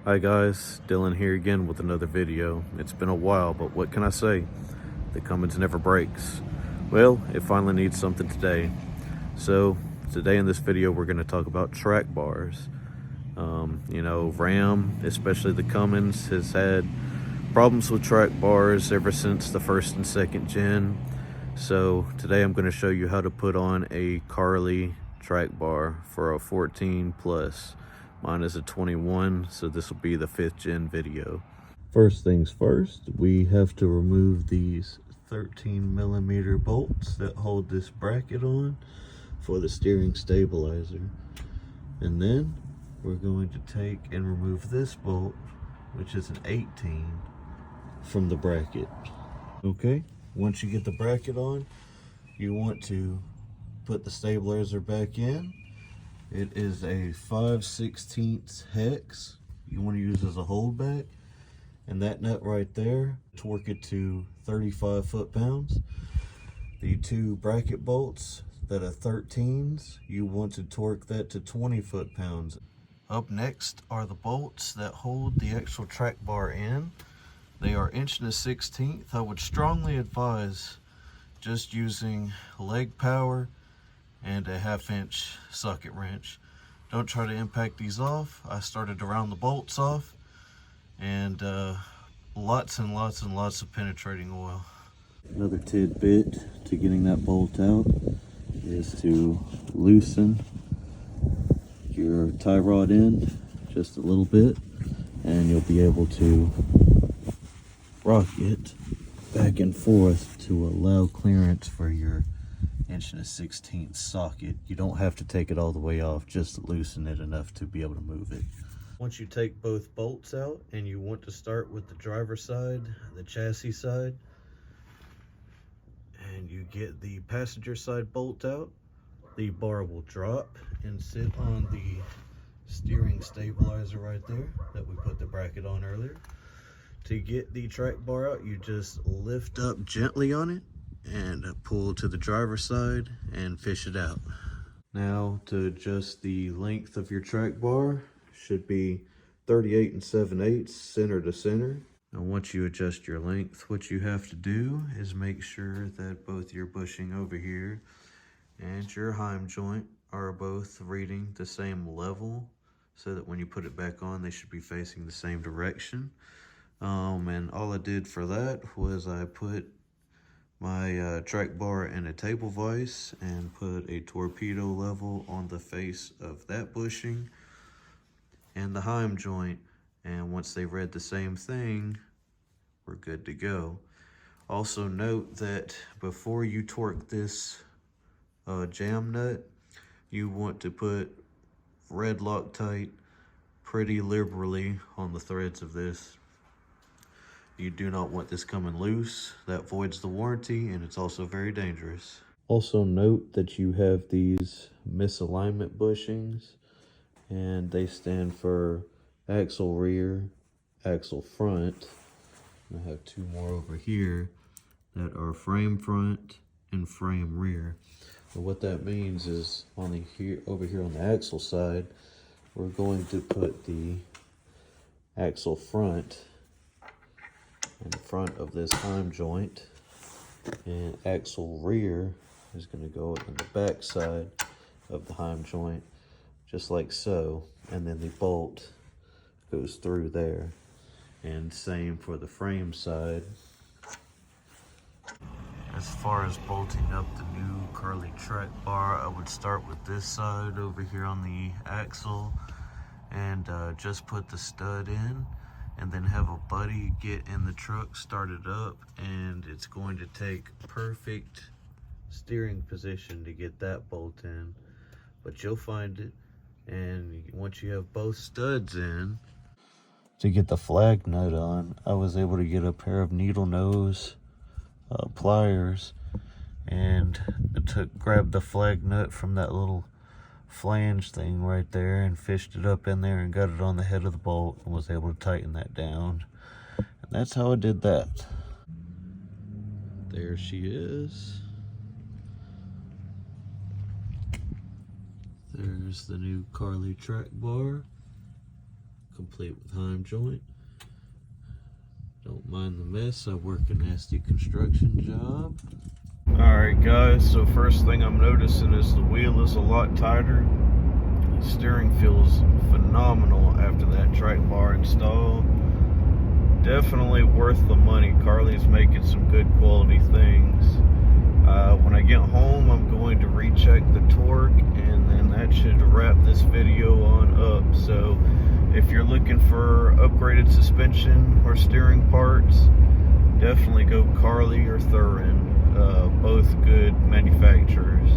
Hi guys, Dylan here again with another video. It's been a while, but what can I say? The Cummins never breaks. Well, it finally needs something today. So today in this video, we're going to talk about track bars. Ram, especially the Cummins, has had problems with track bars ever since the first and second gen. So today I'm going to show you how to put on a Carli track bar for a 14 plus. Mine is a 21, so this will be the 5th gen video. First things first, we have to remove these 13mm bolts that hold this bracket on for the steering stabilizer. And then we're going to take and remove this bolt, which is an 18, from the bracket. Okay, once you get the bracket on, you want to put the stabilizer back in. It is a 5/16 hex you want to use as a holdback, and that nut right there, torque it to 35 foot-pounds. The two bracket bolts that are 13s, you want to torque that to 20 foot-pounds. Up next are the bolts that hold the actual track bar in. They are 1/16. I would strongly advise just using leg power and a 1/2-inch socket wrench. Don't try to impact these off. I started to round the bolts off, and lots and lots and lots of penetrating oil. Another tidbit to getting that bolt out is to loosen your tie rod in just a little bit, and you'll be able to rock it back and forth to allow clearance for your 1/16 socket. You don't have to take it all the way off, just loosen it enough to be able to move it. Once you take both bolts out, and you want to start with the driver's side, the chassis side, and you get the passenger side bolt out, the bar will drop and sit on the steering stabilizer right there that we put the bracket on earlier. To get the track bar out, you just lift up gently on it and pull to the driver's side and fish it out. Now, to adjust the length of your track bar, should be 38 7/8 center to center. Now, once you adjust your length, what you have to do is make sure that both your bushing over here and your heim joint are both reading the same level, so that when you put it back on, they should be facing the same direction. And all I did for that was I put my track bar in a table vise and put a torpedo level on the face of that bushing and the heim joint, and once they read the same thing, we're good to go. Also note that before you torque this jam nut, you want to put red Loctite pretty liberally on the threads of this. You do not want this coming loose. That voids the warranty, and it's also very dangerous. Also note that you have these misalignment bushings, and they stand for axle rear, axle front. I have two more over here that are frame front and frame rear. But what that means is over here on the axle side, we're going to put the axle front in front of this heim joint, and axle rear is going to go in the back side of the heim joint, just like so, and then the bolt goes through there, and same for the frame side. As far as bolting up the new Carli track bar, I would start with this side over here on the axle, and just put the stud in, and then have a buddy get in the truck, start it up, and it's going to take perfect steering position to get that bolt in, but you'll find it. And once you have both studs in, to get the flag nut on, I was able to get a pair of needle nose pliers, and grabbed the flag nut from that little flange thing right there and fished it up in there and got it on the head of the bolt, and was able to tighten that down. And that's how I did that. There she is. There's the new Carli track bar. complete with heim joint. Don't mind the mess, I work a nasty construction job. Alright guys, so first thing I'm noticing is the wheel is a lot tighter. The steering feels phenomenal after that track bar install. Definitely worth the money. Carli's making some good quality things. When I get home, I'm going to recheck the torque, and then that should wrap this video on up. So if you're looking for upgraded suspension or steering parts, definitely go Carli or Thurin. Both good manufacturers.